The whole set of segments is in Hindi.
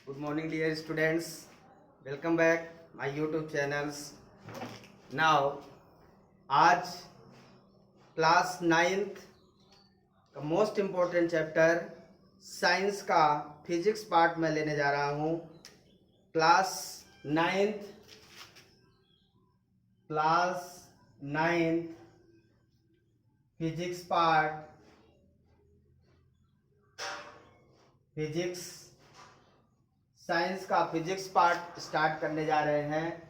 Good morning, dear students. Welcome back my YouTube channels. Now, आज क्लास 9th का मोस्ट इम्पोर्टेंट चैप्टर साइंस का फिजिक्स पार्ट में लेने जा रहा हूँ. Class 9th physics part, physics science का फिजिक्स पार्ट स्टार्ट करने जा रहे हैं,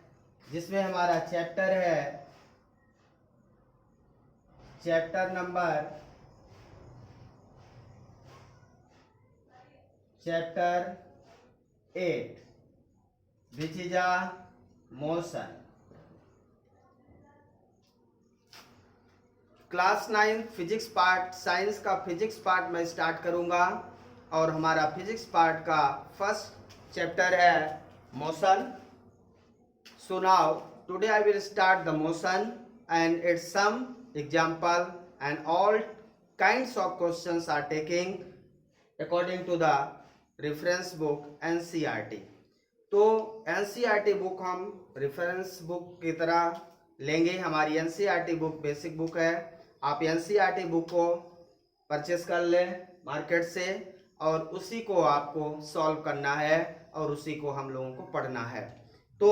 जिसमें हमारा चैप्टर है chapter number 8 which is a motion. Class 9 physics part, science का फिजिक्स पार्ट मैं स्टार्ट करूंगा और हमारा फिजिक्स पार्ट का फर्स्ट चैप्टर है motion. So now today I will start the motion and its some example and all kinds of questions are taking according to the reference book NCERT. तो NCERT बुक हम रेफरेंस बुक की तरह लेंगे. हमारी NCERT बुक बेसिक बुक है. आप NCERT बुक को परचेस कर लें मार्केट से और उसी को आपको सॉल्व करना है और उसी को हम लोगों को पढ़ना है. तो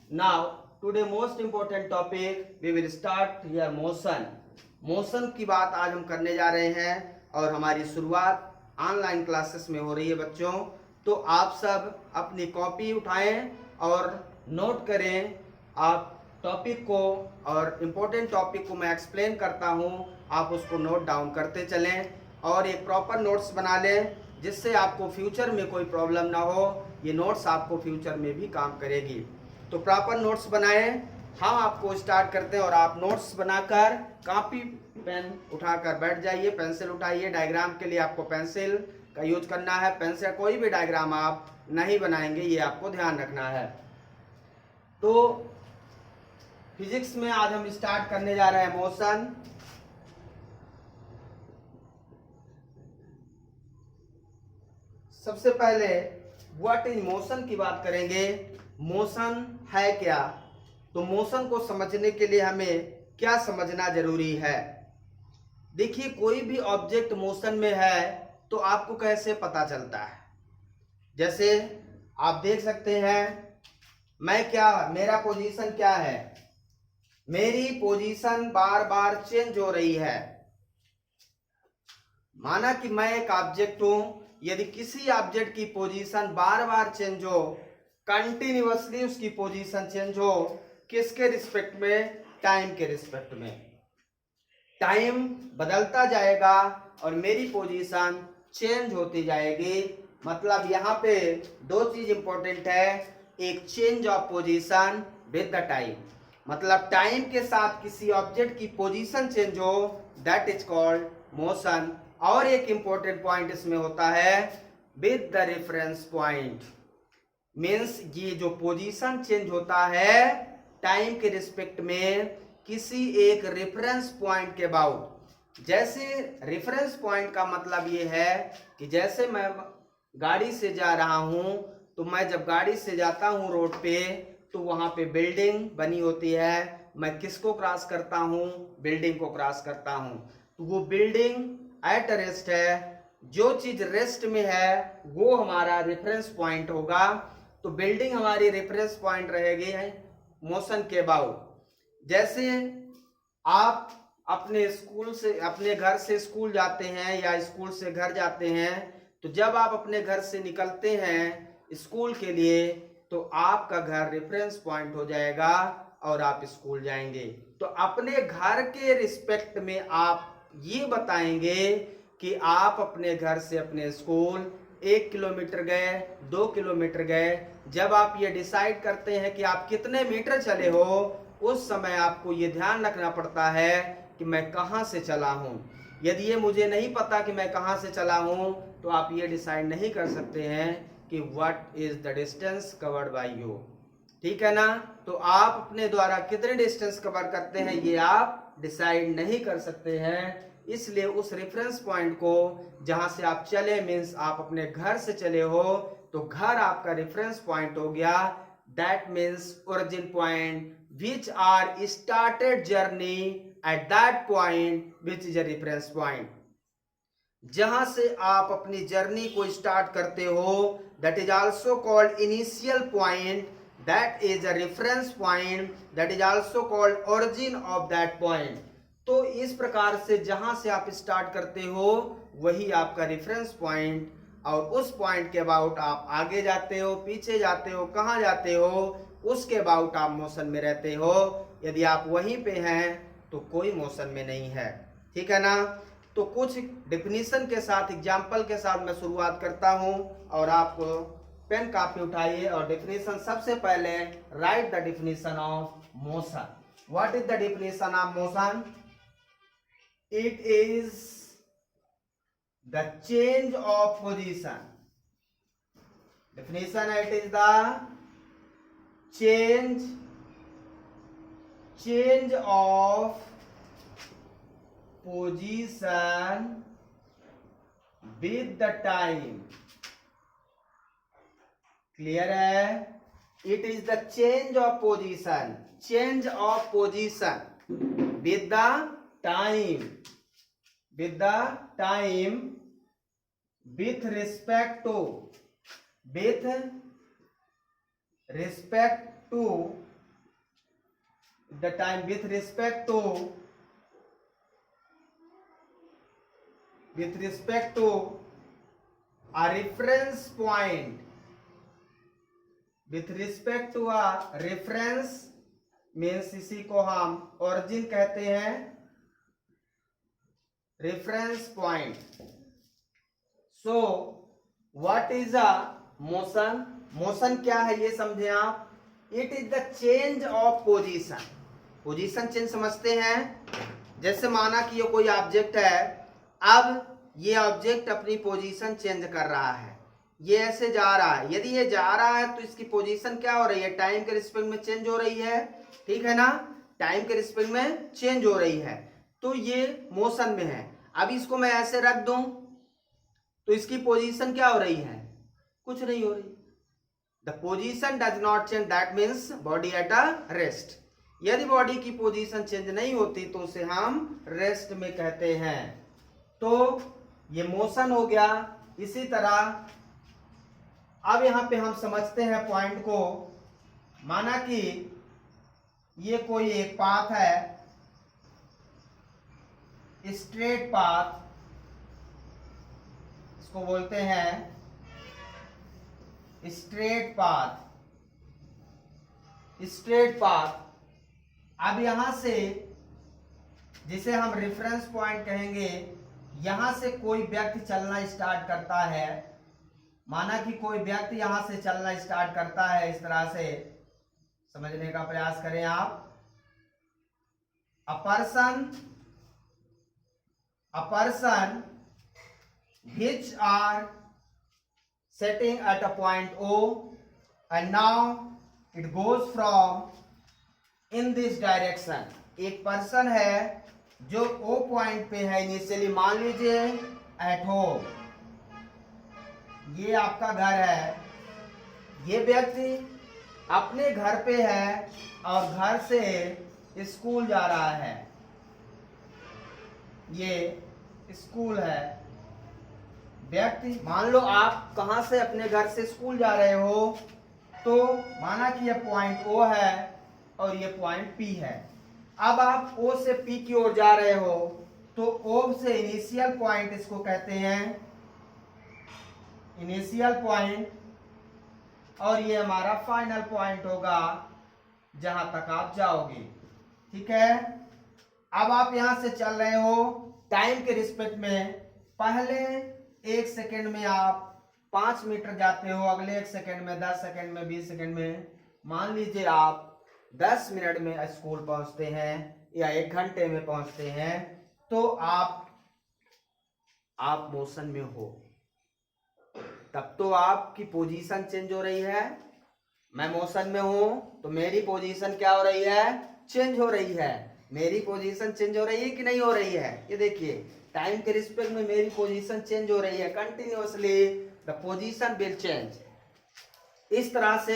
now today most important topic we will start here motion. Motion की बात आज हम करने जा रहे हैं और हमारी शुरुआत ऑनलाइन क्लासेस में हो रही है बच्चों. तो आप सब अपनी कॉपी उठाएं और नोट करें. आप टॉपिक को और इम्पोर्टेंट टॉपिक को मैं एक्सप्लेन करता हूं, आप उसको नोट डाउन करते चलें और एक प्रॉपर नोट्स बना लें जिससे आपको फ्यूचर में कोई प्रॉब्लम ना हो. ये नोट्स आपको फ्यूचर में भी काम करेगी. तो प्रॉपर नोट्स बनाएं. हम आपको स्टार्ट करते हैं और आप नोट्स बनाकर कॉपी पेन उठाकर बैठ जाइए. पेंसिल उठाइए. डायग्राम के लिए आपको पेंसिल का यूज करना है. पेन से कोई भी डायग्राम आप नहीं बनाएंगे, ये आपको ध्यान रखना है. तो फिजिक्स में आज हम स्टार्ट करने जा रहे हैं मोशन. सबसे पहले व्हाट इज मोशन की बात करेंगे. मोशन है क्या? तो मोशन को समझने के लिए हमें क्या समझना जरूरी है. देखिए, कोई भी ऑब्जेक्ट मोशन में है तो आपको कैसे पता चलता है. जैसे आप देख सकते हैं, मेरा पोजीशन क्या है. मेरी पोजीशन बार बार चेंज हो रही है. माना कि मैं एक ऑब्जेक्ट हूं. यदि किसी ऑब्जेक्ट की पोजीशन बार बार चेंज हो, कंटिन्यूअसली उसकी पोजीशन चेंज हो, किसके रिस्पेक्ट में? टाइम के रिस्पेक्ट में. टाइम बदलता जाएगा और मेरी पोजीशन चेंज होती जाएगी. मतलब यहाँ पे दो चीज इंपॉर्टेंट है. एक change of position with the time, मतलब टाइम के साथ किसी ऑब्जेक्ट की पोजीशन चेंज हो, दैट इज कॉल्ड मोशन. और एक इंपॉर्टेंट पॉइंट इसमें होता है with the reference point. Means ये जो पोजीशन चेंज होता है टाइम के रिस्पेक्ट में किसी एक रेफरेंस पॉइंट के अबाउट. जैसे रेफरेंस पॉइंट का मतलब ये है कि जैसे मैं गाड़ी से जा रहा हूं, तो मैं जब गाड़ी से जाता हूं रोड पे, तो वहां पे बिल्डिंग बनी होती है. मैं किसको क्रॉस करता हूं? बिल्डिंग को क्रॉस करता हूं. तो वो बिल्डिंग एट रेस्ट है. जो चीज रेस्ट में है वो हमारा रेफरेंस पॉइंट होगा. तो बिल्डिंग हमारी रेफरेंस पॉइंट रहेगी मोशन के अबाउट. जैसे आप अपने घर से स्कूल जाते हैं या स्कूल से घर जाते हैं, तो जब आप अपने घर से निकलते हैं स्कूल के लिए, तो आपका घर रेफरेंस पॉइंट हो जाएगा और आप स्कूल जाएंगे. तो अपने घर के रिस्पेक्ट में आप ये बताएंगे कि आप अपने घर से अपने स्कूल 1 किलोमीटर गए, 2 किलोमीटर गए. जब आप ये डिसाइड करते हैं कि आप कितने मीटर चले हो, उस समय आपको ये ध्यान रखना पड़ता है कि मैं कहाँ से चला हूँ. यदि ये मुझे नहीं पता कि मैं कहाँ से चला हूँ, तो आप ये डिसाइड नहीं कर सकते हैं कि what is the distance covered by you. ठीक है ना. तो आप अपने द्वारा कितने डिस्टेंस कवर करते हैं ये आप डिसाइड नहीं कर सकते हैं. इसलिए उस रेफरेंस पॉइंट को जहां से आप चले, मीन्स आप अपने घर से चले हो, तो घर आपका रेफरेंस पॉइंट हो गया। That means origin point which are started journey at that point which is a reference point. जहां से आप अपनी जर्नी को स्टार्ट करते हो that is also called initial point, that is a reference point, that is also called origin of that point. तो इस प्रकार से जहां से आप स्टार्ट करते हो वही आपका रेफरेंस पॉइंट, और उस पॉइंट के अबाउट आप आगे जाते हो, पीछे जाते हो, कहां जाते हो, उसके अबाउट आप मोशन में रहते हो। यदि आप वहीं पे हैं तो कोई मोशन में नहीं है, ठीक है ना। तो कुछ डेफिनेशन के साथ, एग्जाम्पल के साथ मैं शुरुआत करता हूं, और आप पेन कापी उठाइए और डेफिनेशन सबसे पहले right the definition of motion. What is the definition of motion? It is the change of position. definition it is the change of position with the time। Clear है? It is the change of position, change of position with the time, with the time, with respect to, with respect to the time, with respect to, with respect to a reference point, with respect to a reference means इसी को हम origin कहते हैं, reference point। so what is a motion? motion क्या है ये समझे आप। it is the change of position। Position change समझते हैं। जैसे माना कि ये कोई ऑब्जेक्ट है, अब ये ऑब्जेक्ट अपनी पोजीशन चेंज कर रहा है, ये ऐसे जा रहा है। यदि ये जा रहा है तो इसकी पोजीशन क्या हो रही है? टाइम के रिस्पेक्ट में चेंज हो रही है, ठीक है ना। टाइम के रिस्पेक्ट में चेंज हो रही है, तो ये मोशन में है। अब इसको मैं ऐसे रख दूं तो इसकी पोजीशन क्या हो रही है? कुछ नहीं हो रही। The position does not change, that means body at a rest. यदि बॉडी की पोजीशन चेंज नहीं होती तो उसे हम रेस्ट में कहते हैं। तो ये मोशन हो गया। इसी तरह अब यहां पे हम समझते हैं पॉइंट को। माना कि ये कोई एक पाथ है, स्ट्रेट पाथ, इसको बोलते हैं स्ट्रेट पाथ, स्ट्रेट पाथ। अब यहां से, जिसे हम रेफरेंस पॉइंट कहेंगे, यहां से कोई व्यक्ति चलना स्टार्ट करता है। माना कि कोई व्यक्ति यहां से चलना स्टार्ट करता है, इस तरह से समझने का प्रयास करें आप। A person which are sitting at a point O, and now it goes from in this direction। एक पर्सन है जो O पॉइंट पे है इनिशियली, मान लीजिए एट होम, ये आपका घर है। ये व्यक्ति अपने घर पे है और घर से स्कूल जा रहा है। ये स्कूल है। व्यक्ति, मान लो आप कहां से अपने घर से स्कूल जा रहे हो, तो माना कि ये पॉइंट O है और ये पॉइंट P है। अब आप O से P की ओर जा रहे हो, तो O से इनिशियल पॉइंट इसको कहते हैं, इनिशियल पॉइंट, और ये हमारा फाइनल पॉइंट होगा जहां तक आप जाओगे, ठीक है। अब आप यहां से चल रहे हो टाइम के रिस्पेक्ट में। पहले 1 सेकेंड में आप 5 मीटर जाते हो, अगले 1 सेकेंड में, 10 सेकेंड में, 20 सेकेंड में। मान लीजिए आप 10 मिनट में स्कूल पहुंचते हैं या 1 घंटे में पहुंचते हैं, तो आप मोशन में हो, तब तो आपकी पोजीशन चेंज हो रही है। मैं मोशन में हूं तो मेरी पोजीशन क्या हो रही है? चेंज हो रही है। मेरी पोजीशन चेंज हो रही है कि नहीं हो रही है? ये देखिए, टाइम के रिस्पेक्ट में मेरी पोजीशन चेंज हो रही है। Continuously the position will change. इस तरह से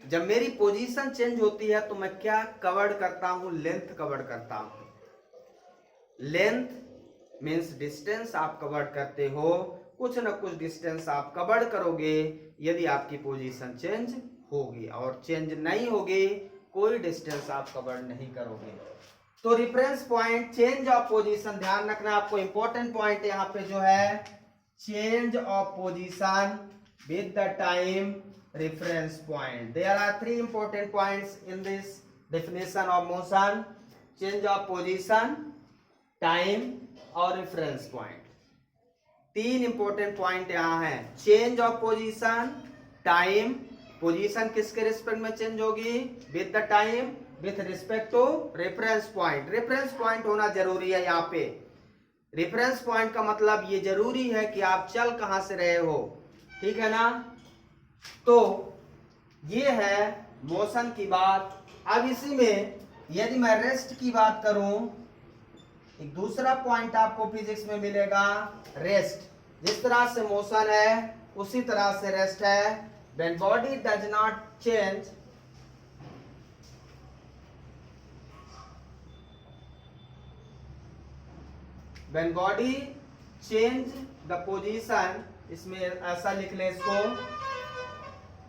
जब मेरी पोजीशन चेंज होती है तो मैं क्या कवर करता हूं, लेंथ कवर करता हूं। लेंथ मीन्स डिस्टेंस आप कवर करते हो, कुछ ना कुछ डिस्टेंस आप कवर करोगे यदि आपकी पोजीशन चेंज होगी, और चेंज नहीं होगी कोई डिस्टेंस आप कवर नहीं करोगे। तो reference point, change of position, ध्यान रखना आपको इंपॉर्टेंट पॉइंट यहाँ पे जो है change of position with the time reference point. There are three important points in this definition of motion: change of position, time और reference point. तीन इंपॉर्टेंट पॉइंट यहाँ हैं। Change of position, time, position किसके रिस्पेक्ट में चेंज होगी, with the time, with respect to reference point. Reference point होना जरूरी है यहाँ पे। रेफरेंस पॉइंट का मतलब ये जरूरी है कि आप चल कहां से रहे हो, ठीक है ना। तो ये है मोशन की बात। अब इसी में यदि मैं रेस्ट की बात करूं, एक दूसरा पॉइंट आपको फिजिक्स में मिलेगा, रेस्ट। जिस तरह से मोशन है उसी तरह से रेस्ट है। When body does not change, when body change the position, इसमें ऐसा लिख लें इसको,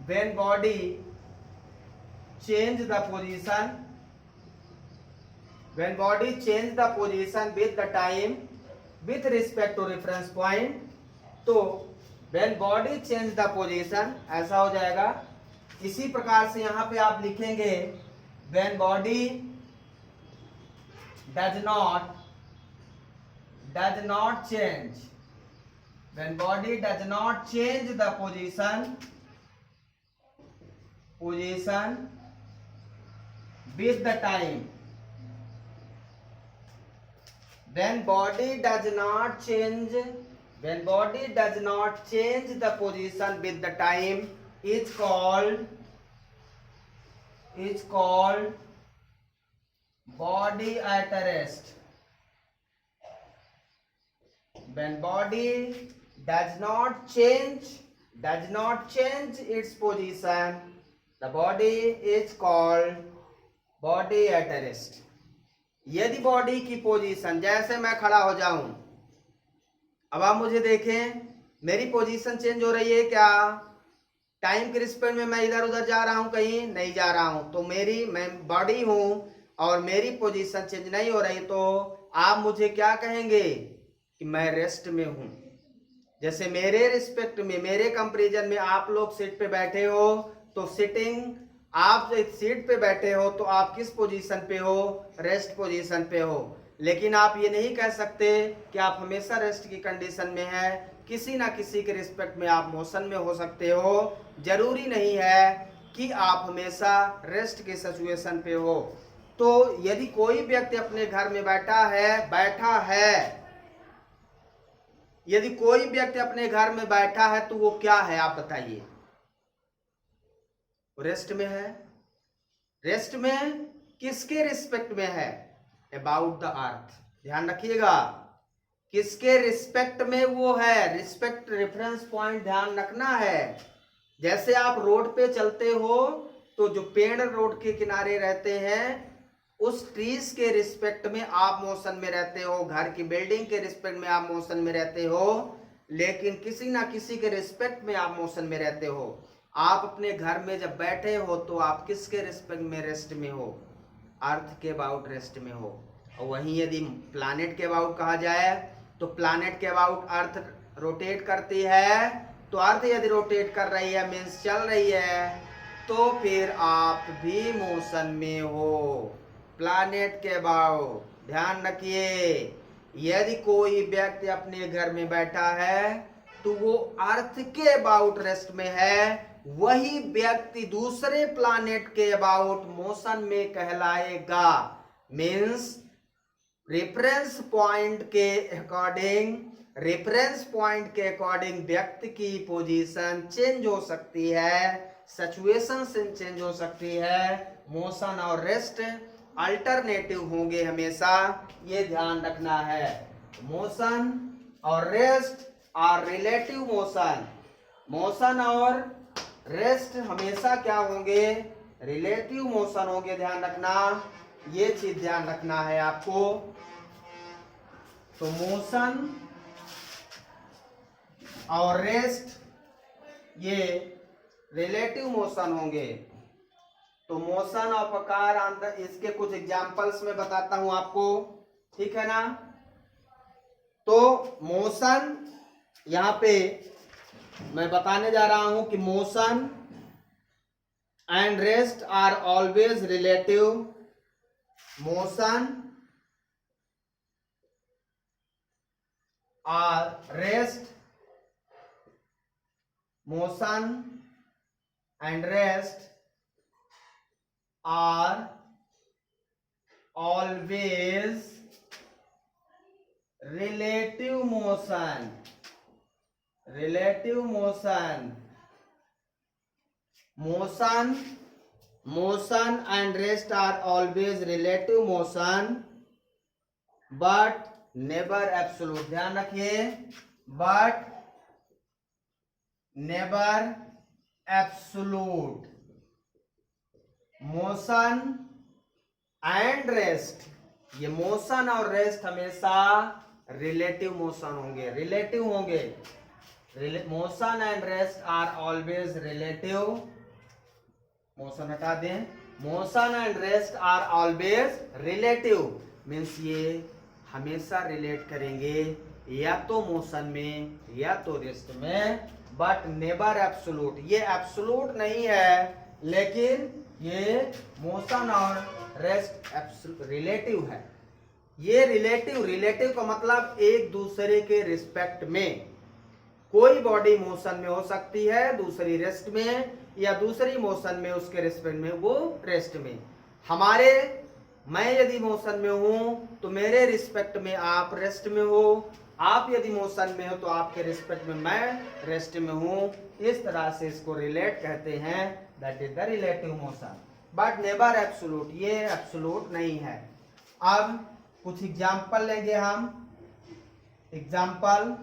when body change the position, when body change the position with the time with respect to reference point, तो when body change the position ऐसा हो जाएगा। इसी प्रकार से यहां पे आप लिखेंगे when body does not change, when body does not change the position with the time, when body does not change the position with the time is called body at rest. When body does not change its position, the body is called body at rest. यदि बॉडी की पोजीशन, जैसे मैं खड़ा हो जाऊं, अब आप मुझे देखें, मेरी पोजीशन चेंज हो रही है क्या, टाइम के रिस्पेक्ट में मैं इधर उधर जा रहा हूं, कहीं नहीं जा रहा हूं, तो मैं बॉडी हूं और मेरी पोजीशन चेंज नहीं हो रही, तो आप मुझे क्या कहेंगे कि मैं रेस्ट में हूं। जैसे मेरे रिस्पेक्ट में, मेरे कंपैरिजन में आप लोग सीट पे बैठे हो, तो सिटिंग, आप सीट पे बैठे हो तो आप किस पोजीशन पे हो, रेस्ट पोजीशन पे हो। लेकिन आप ये नहीं कह सकते कि आप हमेशा रेस्ट की कंडीशन में है, किसी ना किसी के रिस्पेक्ट में आप मोशन में हो सकते हो। जरूरी नहीं है कि आप हमेशा रेस्ट के सिचुएशन पे हो। तो यदि कोई व्यक्ति अपने घर में बैठा है, यदि कोई व्यक्ति अपने घर में बैठा है तो वो क्या है, आप बताइए। रेस्ट में है। रेस्ट में किसके रिस्पेक्ट में है, अबाउट द अर्थ। ध्यान रखिएगा, किसके रिस्पेक्ट में वो है, रिस्पेक्ट रेफरेंस पॉइंट ध्यान रखना है। जैसे आप रोड पे चलते हो तो जो पेड़ रोड के किनारे रहते हैं उस ट्रीज के रिस्पेक्ट में आप मोशन में रहते हो, घर की बिल्डिंग के रिस्पेक्ट में आप मोशन में रहते हो, लेकिन किसी ना किसी के रिस्पेक्ट में आप मोशन में रहते हो। आप अपने घर में जब बैठे हो तो आप किसके रिस्पेक्ट में रेस्ट में हो, अर्थ के अबाउट रेस्ट में हो। और वहीं यदि प्लैनेट के अबाउट कहा जाए तो प्लैनेट के अबाउट अर्थ रोटेट करती है, तो अर्थ यदि रोटेट कर रही है मीन्स चल रही है, तो फिर आप भी मोशन में हो, प्लैनेट के अबाउट। ध्यान रखिए, यदि कोई व्यक्ति अपने घर में बैठा है तो वो अर्थ के अबाउट रेस्ट में है, वही व्यक्ति दूसरे प्लैनेट के अबाउट मोशन में कहलाएगा। मीन्स रेफरेंस पॉइंट के अकॉर्डिंग व्यक्ति की पोजीशन चेंज हो सकती है, सिचुएशन चेंज हो सकती है। मोशन और रेस्ट अल्टरनेटिव होंगे हमेशा, ये ध्यान रखना है। मोशन और रेस्ट और रिलेटिव मोशन, मोशन और रेस्ट हमेशा क्या होंगे, रिलेटिव मोशन होंगे, ध्यान रखना, ये चीज ध्यान रखना है आपको। तो मोशन और रेस्ट ये रिलेटिव मोशन होंगे। तो motion of a car on the, इसके कुछ एग्जांपल्स में बताता हूं आपको, ठीक है ना। तो मोशन यहां पे मैं बताने जा रहा हूं कि motion and rest are always relative. Motion और रेस्ट, motion and rest are always relative motion. Relative motion. Motion and rest are always relative motion but never absolute. ध्यान रखिए, but never absolute. Motion and rest, ये मोशन और रेस्ट हमेशा रिलेटिव मोशन होंगे, रिलेटिव होंगे। Motion and rest are always relative. Motion हटा दें, motion and rest are always relative means ये हमेशा रिलेट करेंगे या तो मोशन में या तो रेस्ट में, बट नेवर एब्सोल्यूट। ये एब्सोल्यूट नहीं है, लेकिन ये मोशन और रेस्ट रिलेटिव है। ये रिलेटिव का मतलब एक दूसरे के रिस्पेक्ट में। कोई बॉडी मोशन में हो सकती है, दूसरी रेस्ट में, या दूसरी मोशन में उसके रिस्पेक्ट में वो रेस्ट में। मैं यदि मोशन में हूं तो मेरे रिस्पेक्ट में आप रेस्ट में हो, आप यदि मोशन में हो तो आपके रिस्पेक्ट में मैं रेस्ट में हूं। इस तरह से इसको रिलेट कहते हैं, that is the relative motion, but never absolute. ये एब्सोल्यूट नहीं है। अब कुछ एग्जाम्पल लेंगे हम, एग्जाम्पल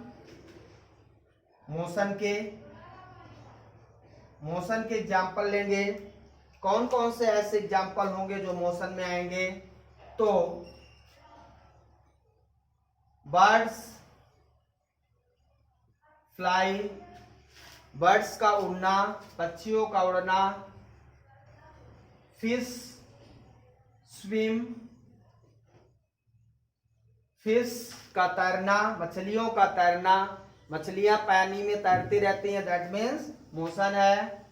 मोशन के एग्जाम्पल लेंगे। कौन कौन से ऐसे एग्जाम्पल होंगे जो मोशन में आएंगे? तो बर्ड्स फ्लाई, बर्ड्स का उड़ना, पक्षियों का उड़ना। फिश स्विम, फिश का तैरना, मछलियों का तैरना। मछलियां पानी में तैरती रहती हैं, दैट मीन्स मोशन है।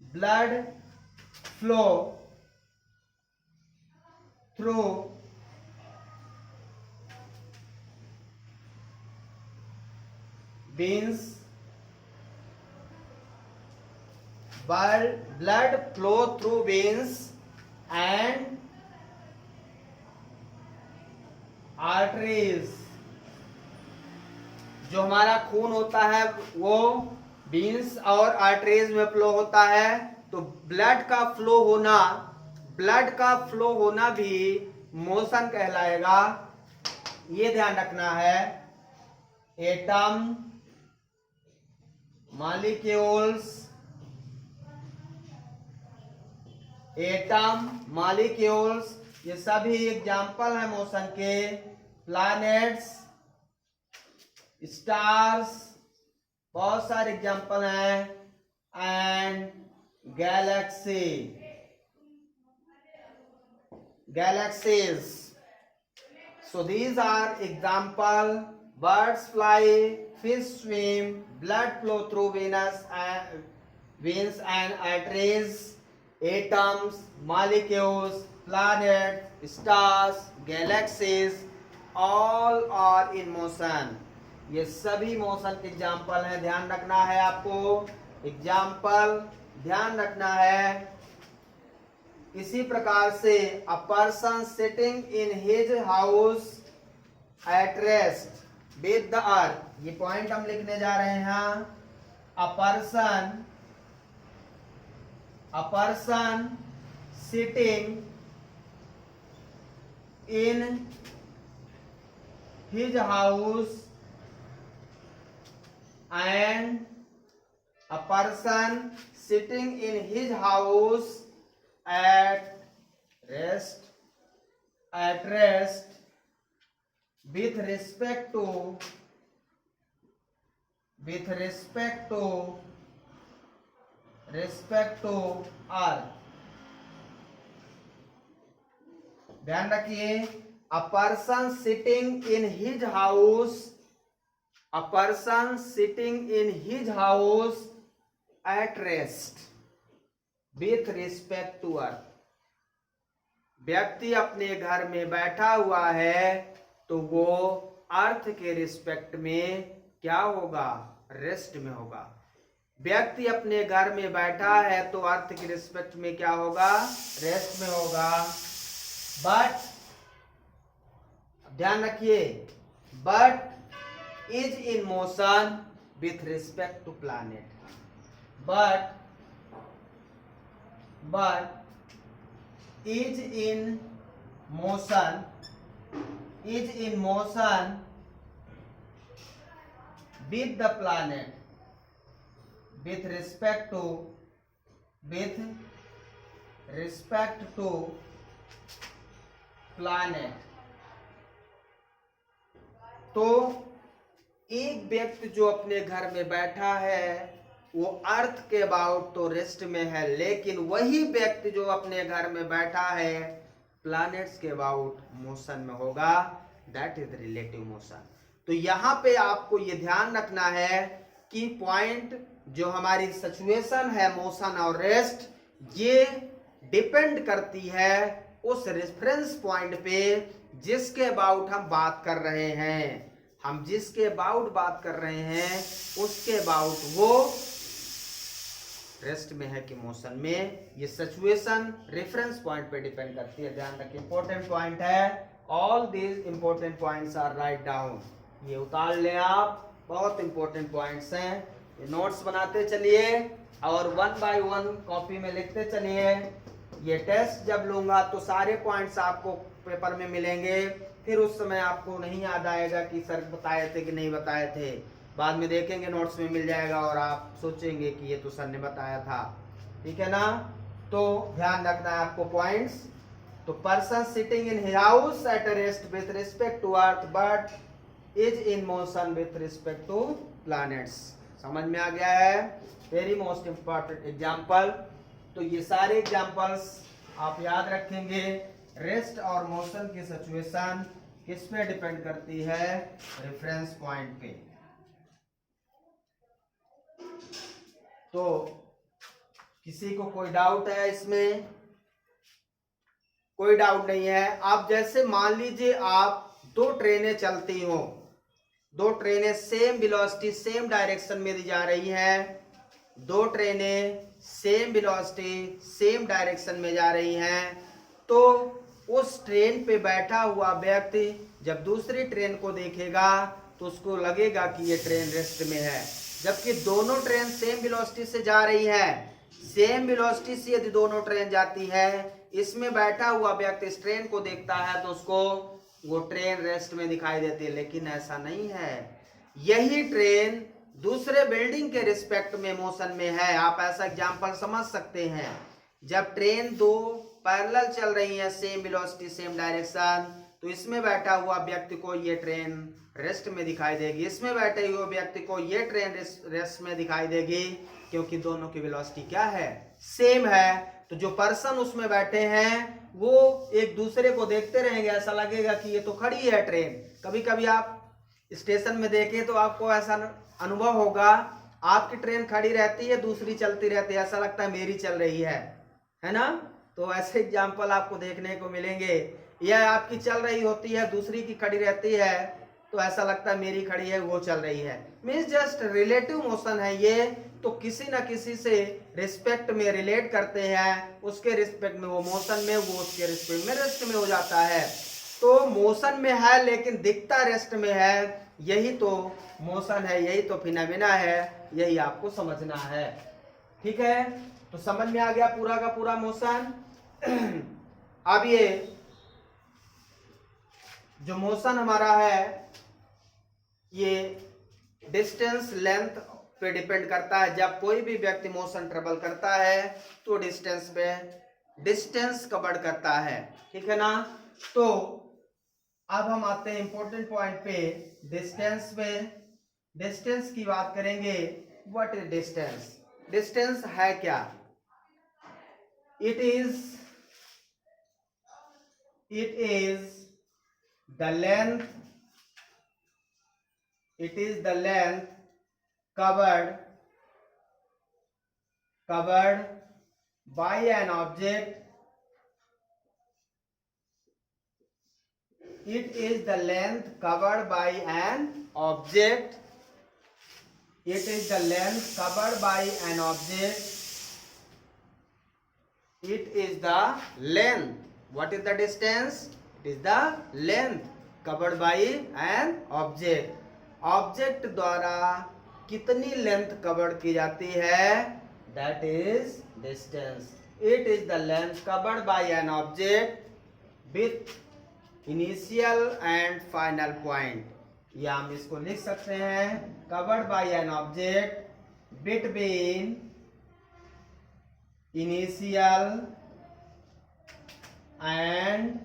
Blood flow through veins, blood flow through veins and arteries। जो हमारा खून होता है वो वेन्स और आर्टरीज में फ्लो होता है। तो ब्लड का फ्लो होना भी मोशन कहलाएगा। ये ध्यान रखना है। एटम, मॉलिक्यूल्स, ये सभी एग्जाम्पल है मोशन के। प्लैनेट्स, स्टार्स, बहुत सारे एग्जाम्पल हैं। And galaxies. So these are example. Birds fly, fish swim, blood flow through veins and arteries, atoms, molecules, planets, stars, galaxies, all are in motion। ये सभी मोशन के एग्जाम्पल हैं, ध्यान रखना है आपको। एग्जाम्पल ध्यान रखना है। इसी प्रकार से a person sitting in his house at rest with the earth, ये पॉइंट हम लिखने जा रहे हैं। a person sitting in his house and a person sitting in his house at rest with respect to अर्थ। ध्यान रखिए, a person sitting in his house at rest with respect to अर्थ। व्यक्ति अपने घर में बैठा हुआ है तो वो अर्थ के रिस्पेक्ट में क्या होगा? रेस्ट में होगा। व्यक्ति अपने घर में बैठा है तो अर्थ के रिस्पेक्ट में क्या होगा? रेस्ट में होगा। बट ध्यान रखिए, but is in motion with respect to planet. But is in motion with the planet with respect to planet। तो एक व्यक्ति जो अपने घर में बैठा है वो अर्थ के अबाउट तो रेस्ट में है, लेकिन वही व्यक्ति जो अपने घर में बैठा है प्लैनेट्स के अबाउट मोशन में होगा। That is relative motion. तो यहाँ पे आपको ये ध्यान रखना है कि पॉइंट जो हमारी सिचुएशन है मोशन और रेस्ट, ये डिपेंड करती है उस रेफरेंस पॉइंट पे जिसके अबाउट हम बात कर रहे हैं। हम जिसके अबाउट बात कर रहे हैं उसके अबाउट वो रेस्ट में है कि मोशन में, ये सिचुएशन रेफरेंस पॉइंट पे डिपेंड करती है। ध्यान रखिए, इंपॉर्टेंट पॉइंट है। All these important points are write down. ये उतार लें आप, बहुत इंपॉर्टेंट पॉइंट्स हैं। ये नोट्स बनाते चलिए और 1 बाय 1 कॉपी में लिखते चलिए। ये टेस्ट जब लूंगा तो सारे पॉइंट्स आपको पेपर में मिलेंगे, फिर उस समय आपको नहीं याद आएगा कि सर बताए थे कि नहीं बताए थे। बाद में देखेंगे नोट्स में मिल जाएगा और आप सोचेंगे कि ये तो सर ने बताया था। ठीक है ना? तो ध्यान रखना है आपको पॉइंट्स। तो person sitting in his house at rest with respect to earth but is in motion with respect to planets. समझ में आ गया है? Very most important example. तो ये सारे एग्जाम्पल्स आप याद रखेंगे। रेस्ट और मोशन की सिचुएशन किस पे डिपेंड करती है? रेफरेंस पॉइंट पे। तो किसी को कोई डाउट है इसमें? कोई डाउट नहीं है। आप जैसे मान लीजिए आप 2 ट्रेनें चलती हो, 2 ट्रेनें सेम वेलोसिटी सेम डायरेक्शन में दी जा रही हैं, 2 ट्रेनें सेम वेलोसिटी सेम डायरेक्शन में जा रही हैं, तो उस ट्रेन पे बैठा हुआ व्यक्ति जब दूसरी ट्रेन को देखेगा तो उसको लगेगा कि ये ट्रेन रेस्ट में है। जबकि दोनों ट्रेन सेम वेलोसिटी से जा रही है, सेम वेलोसिटी से यदि दोनों ट्रेन जाती है, इसमें बैठा हुआ व्यक्ति इस ट्रेन को देखता है तो उसको वो ट्रेन रेस्ट में दिखाई देती है, लेकिन ऐसा नहीं है। यही ट्रेन दूसरे बिल्डिंग के रिस्पेक्ट में मोशन में है। आप ऐसा एग्जांपल समझ सकते हैं, जब ट्रेन 2 पैरेलल चल रही है सेम वेलोसिटी सेम डायरेक्शन, तो इसमें बैठा हुआ व्यक्ति को ये ट्रेन रेस्ट में दिखाई देगी, इसमें बैठे हुए व्यक्ति को ये ट्रेन रेस्ट में दिखाई देगी, क्योंकि दोनों की वेलोसिटी क्या है? सेम है। तो जो पर्सन उसमें बैठे हैं वो एक दूसरे को देखते रहेंगे, ऐसा लगेगा कि ये तो खड़ी है ट्रेन। कभी कभी आप स्टेशन में देखें तो आपको ऐसा अनुभव होगा, आपकी ट्रेन खड़ी रहती है, दूसरी चलती रहती है, ऐसा लगता है मेरी चल रही है ना? तो ऐसे एग्जाम्पल आपको देखने को मिलेंगे। यह आपकी चल रही होती है, दूसरी की खड़ी रहती है, तो ऐसा लगता है मेरी खड़ी है, वो चल रही है। मीन्स जस्ट रिलेटिव मोशन है ये, तो किसी न किसी से रिस्पेक्ट में रिलेट करते हैं, उसके रिस्पेक्ट में वो मोशन में, वो उसके रिस्पेक्ट में रेस्ट में हो जाता है। तो मोशन में है लेकिन दिखता रेस्ट में है, यही तो मोशन है, यही तो फिनोमेना है, यही आपको समझना है। ठीक है? तो समझ में आ गया पूरा का पूरा मोशन। अब ये जो मोशन हमारा है, ये डिस्टेंस लेंथ पे डिपेंड करता है। जब कोई भी व्यक्ति मोशन ट्रेवल करता है तो डिस्टेंस पे डिस्टेंस कवर करता है, ठीक है ना। तो अब हम आते हैं इंपॉर्टेंट पॉइंट पे, डिस्टेंस पे। डिस्टेंस की बात करेंगे। What is distance? डिस्टेंस है क्या? It is the length it is the length covered by an object. It is the length covered by an object. It is the length covered by an object. It is the length. What is the distance? It is the length covered by an object. Object द्वारा कितनी लेंथ कवर की जाती है, that is distance. It is the length covered by an object with initial and final point. या हम इसको लिख सकते हैं covered by an object between initial and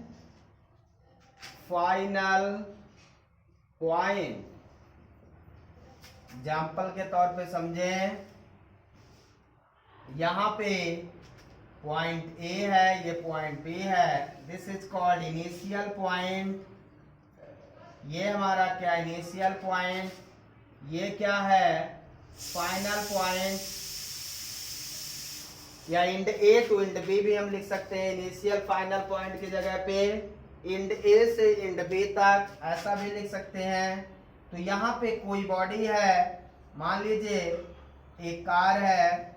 final point. Example के तौर पे समझें, यहां पे पॉइंट ए है, ये पॉइंट बी है। This is called initial point. ये हमारा क्या, इनिशियल पॉइंट। ये क्या है, फाइनल पॉइंट, या end A to end B भी हम लिख सकते हैं। इनिशियल फाइनल पॉइंट की जगह पे इंड ए से इंड बी तक ऐसा भी लिख सकते हैं। तो यहाँ पे कोई बॉडी है, मान लीजिए एक कार है।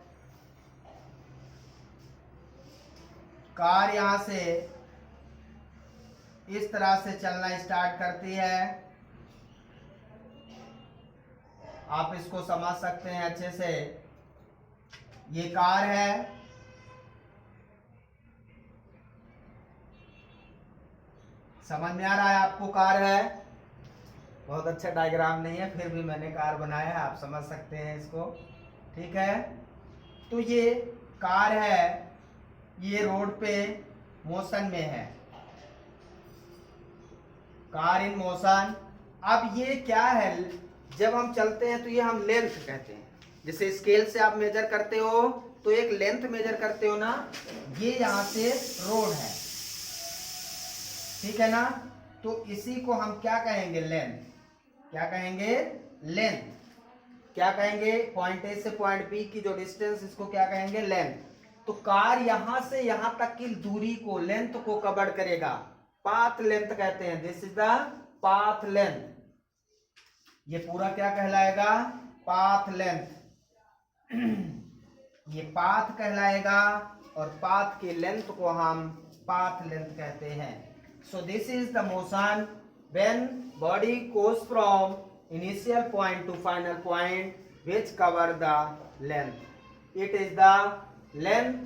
कार यहां से इस तरह से चलना स्टार्ट करती है। आप इसको समझ सकते हैं अच्छे से। ये कार है, समझ में आ रहा है आपको? कार है, बहुत अच्छा डायग्राम नहीं है, फिर भी मैंने कार बनाया है, आप समझ सकते हैं इसको, ठीक है। तो ये कार है, ये रोड पे मोशन में है, कार इन मोशन। अब ये क्या है, जब हम चलते हैं तो ये हम लेंथ कहते हैं। जैसे स्केल से आप मेजर करते हो तो एक लेंथ मेजर करते हो ना, ये यहां से रोड है, ठीक है ना। तो इसी को हम क्या कहेंगे, लेंथ। क्या कहेंगे, लेंथ। क्या कहेंगे, पॉइंट ए से पॉइंट बी की जो डिस्टेंस, इसको क्या कहेंगे, लेंथ। तो कार यहां से यहां तक की दूरी को, लेंथ को कवर करेगा, पाथ लेंथ कहते हैं। This is the path length. ये पूरा क्या कहलाएगा, पाथ लेंथ। ये पाथ कहलाएगा, और पाथ की लेंथ को हम पाथ लेंथ कहते हैं। So this is the motion when body goes from initial point to final point, which cover the length. It is the length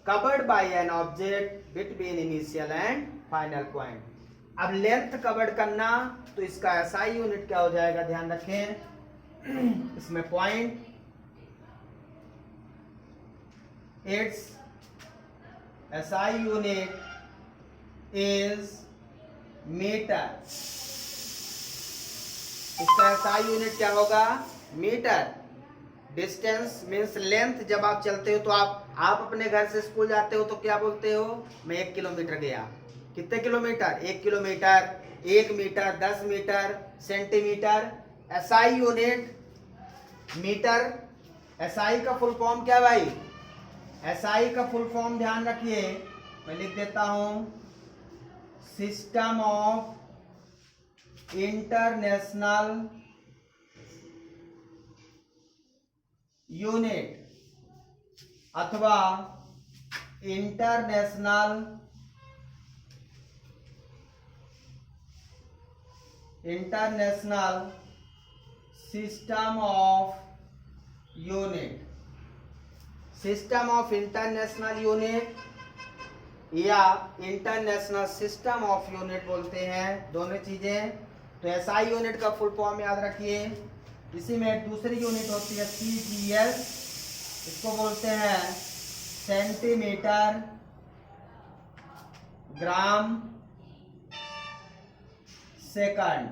covered by an object between initial and final point. अब लेंथ कवर करना, तो इसका SI यूनिट क्या हो जाएगा, ध्यान रखें। इसमें point, it's SI unit is metre. इसका SI यूनिट क्या होगा, मीटर। Distance means length. जब आप चलते हो तो आप अपने घर से स्कूल जाते हो तो क्या बोलते हो, मैं 1 किलोमीटर गया। कितने kilometre, 1 kilometre. 1 metre, 10 metre, centimetre. SI unit metre. SI का फुल फॉर्म क्या भाई, SI का फुल फॉर्म ध्यान रखिए, मैं लिख देता हूं, सिस्टम ऑफ इंटरनेशनल यूनिट अथवा international system of unit. System of international unit या इंटरनेशनल सिस्टम ऑफ यूनिट बोलते हैं, दोनों चीजें। तो SI यूनिट का फुल फॉर्म याद रखिए, इसी में एक दूसरी यूनिट होती है CGS, इसको बोलते हैं centimetre gram second,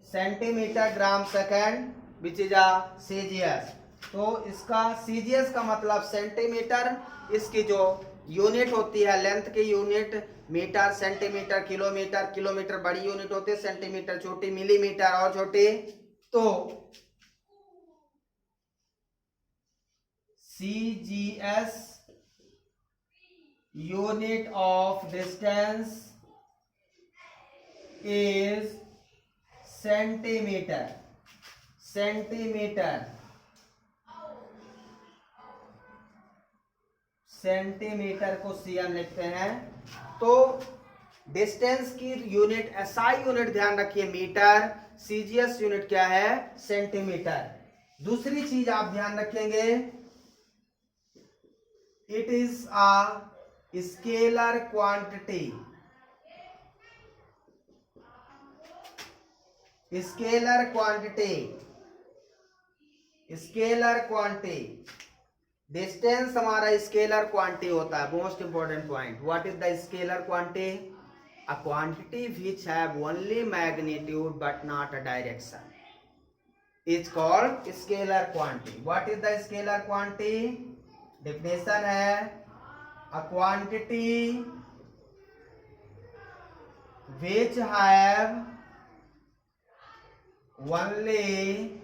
centimetre gram second which is a CGS। तो इसका CGS का मतलब सेंटीमीटर, इसकी जो यूनिट होती है लेंथ की unit metre, centimetre, kilometre, kilometre बड़ी यूनिट होती है, सेंटीमीटर छोटी, मिलीमीटर और छोटी। तो CGS unit of distance is centimetre, centimetre, centimetre को CM लिखते हैं। तो डिस्टेंस की यूनिट SI यूनिट ध्यान रखिए मीटर, CGS यूनिट क्या है सेंटीमीटर। दूसरी चीज आप ध्यान रखेंगे, it is a scalar quantity, scalar quantity, scalar quantity. Distance हमारा स्केलर क्वांटिटी होता है। Most important point, what is the scalar quantity? A quantity which have only magnitude but not a direction is called scalar quantity. What is the scalar quantity? Definition है a quantity which have only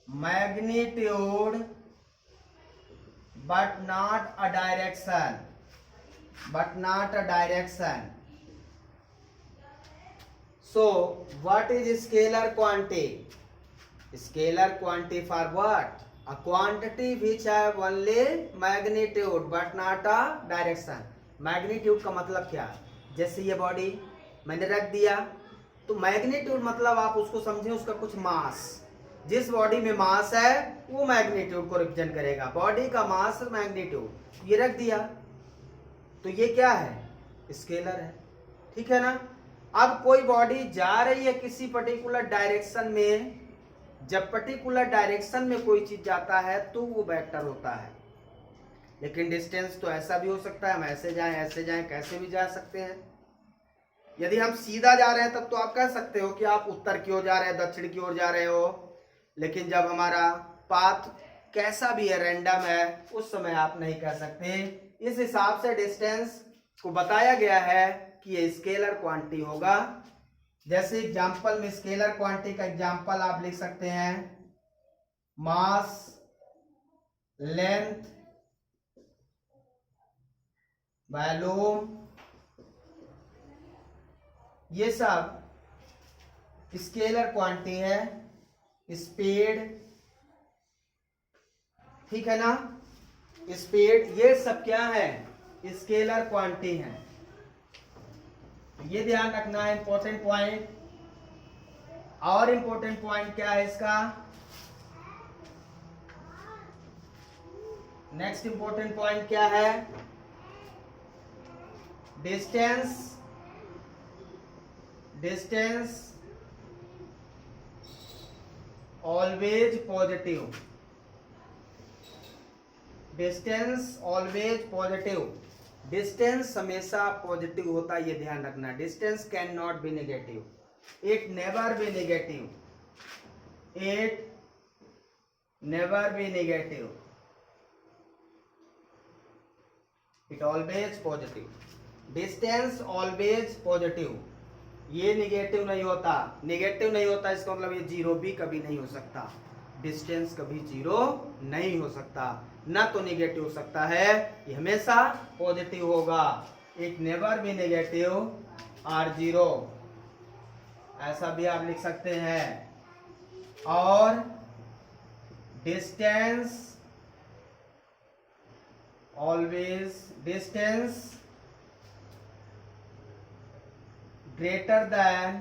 magnitude but not a direction, but not a direction. So what is scalar quantity? Scalar quantity for what? A quantity which have only magnitude but not a direction. Magnitude का मतलब क्या? जैसे ये बॉडी मैंने रख दिया, तो मैग्नीट्यूड मतलब आप उसको समझें उसका कुछ मास, जिस बॉडी में मास है वो मैग्नीट्यूड को रिप्रेजेंट करेगा। बॉडी का मास मैग्नीट्यूड ये रख दिया, तो ये क्या है स्केलर है, ठीक है ना। अब कोई बॉडी जा रही है किसी पर्टिकुलर डायरेक्शन में, जब पर्टिकुलर डायरेक्शन में कोई चीज जाता है तो वो वेक्टर होता है। लेकिन डिस्टेंस तो ऐसा भी हो सकता है, हम ऐसे जाएं, कैसे भी जा सकते हैं। यदि हम सीधा जा रहे हैं तब तो आप कह सकते हो कि आप उत्तर की ओर जा रहे हैं, दक्षिण की ओर जा रहे हो। लेकिन जब हमारा पाथ कैसा भी है, रैंडम है, उस समय आप नहीं कह सकते। इस हिसाब से डिस्टेंस को बताया गया है कि ये स्केलर क्वांटिटी होगा। जैसे एग्जांपल में स्केलर क्वांटिटी का एग्जांपल आप लिख सकते हैं मास, लेंथ, वॉल्यूम, ये सब स्केलर क्वांटिटी है। स्पीड, ठीक है ना, स्पीड, ये सब क्या है स्केलर क्वांटिटी है। ये ध्यान रखना है इंपॉर्टेंट पॉइंट। और इंपॉर्टेंट पॉइंट क्या है इसका, नेक्स्ट इंपॉर्टेंट पॉइंट क्या है, distance, distance always positive, distance always positive. Distance हमेशा पॉजिटिव होता है, ये ध्यान रखना। Distance can not be negative, it never be negative, it never be negative, it always positive. Distance always positive, ये निगेटिव नहीं होता। निगेटिव नहीं होता इसका मतलब ये जीरो भी कभी नहीं हो सकता। डिस्टेंस कभी जीरो नहीं हो सकता, ना तो निगेटिव हो सकता है, ये हमेशा पॉजिटिव होगा। इट नेवर बी नेगेटिव और जीरो, ऐसा भी आप लिख सकते हैं। और distance always, distance greater than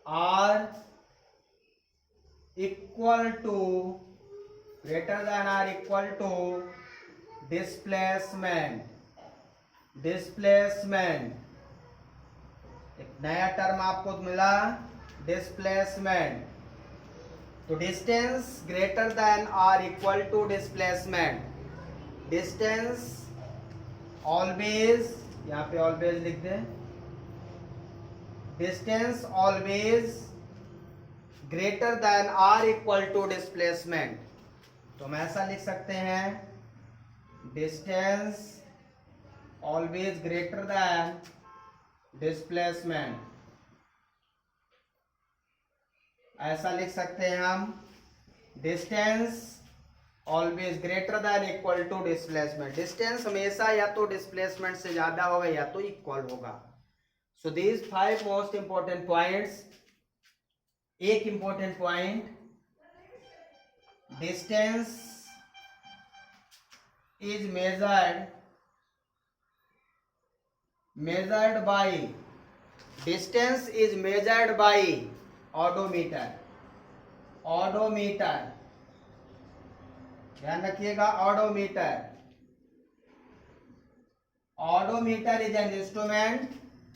or equal to, greater than or equal to displacement, displacement, एक नया टर्म आपको मिला, डिस्प्लेसमेंट। तो डिस्टेंस ग्रेटर देन और equal to displacement, distance always, यहां पे ऑलवेज लिख दें, डिस्टेंस ऑलवेज ग्रेटर देन और इक्वल टू डिस्प्लेसमेंट। तो हम ऐसा लिख सकते हैं, distance always greater than displacement, ऐसा लिख सकते हैं हम, distance always greater than equal to displacement. Distance हमेशा या तो डिस्प्लेसमेंट से ज्यादा होगा या तो इक्वल होगा। So these 5 most important points. एक important point, distance is measured by, distance is measured by odometer, odometer, ध्यान रखिएगा, odometer, odometer is an instrument.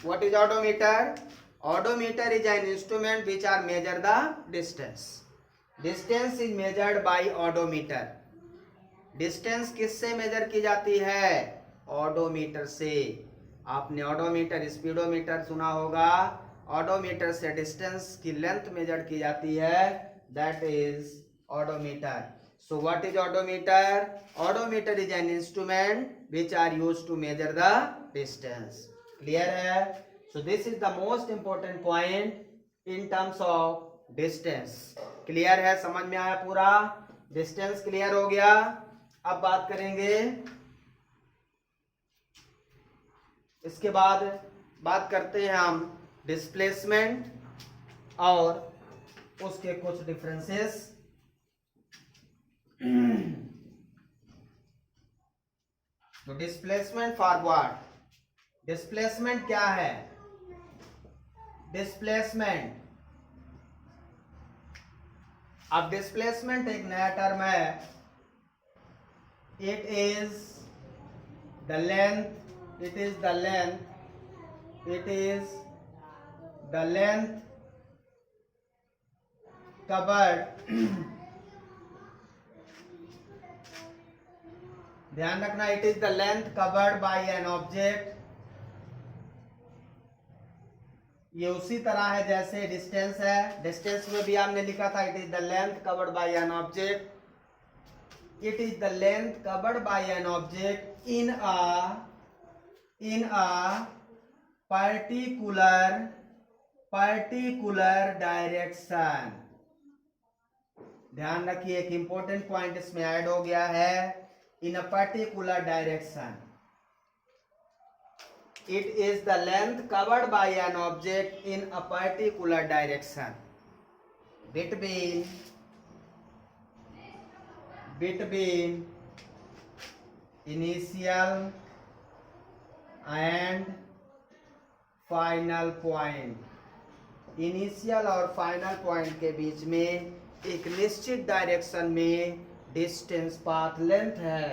What is odometer? Odometer is an instrument which are measure the distance. Distance is measured by odometer. Distance किससे मेजर की जाती है? ऑडोमीटर से। आपने ऑडोमीटर, स्पीडोमीटर सुना होगा। ऑडोमीटर से डिस्टेंस की लेंथ मेजर की जाती है, that is odometer. So what is odometer? Odometer is an instrument which are used to measure the distance. Clear है? So this is the most important point in terms of distance. Clear है? समझ में आया पूरा? डिस्टेंस क्लियर हो गया। अब बात करेंगे, इसके बाद बात करते हैं हम डिस्प्लेसमेंट और उसके कुछ डिफरेंसेस। तो डिस्प्लेसमेंट फॉर व्हाट? डिस्प्लेसमेंट क्या है? डिस्प्लेसमेंट, अब डिस्प्लेसमेंट एक नया टर्म है। It is the length, it is the length covered ध्यान रखना, it is the length covered by an object। ये उसी तरह है जैसे डिस्टेंस है। डिस्टेंस में भी आपने लिखा था, it is the length covered by an object। it is the length covered by an object in a particular direction। ध्यान रखिए, एक इंपॉर्टेंट पॉइंट इसमें ऐड हो गया है, in a particular direction. It is the length covered by an object in a particular direction between initial and final point. Initial और फाइनल पॉइंट के बीच में एक निश्चित डायरेक्शन में डिस्टेंस, पाथ लेंथ है।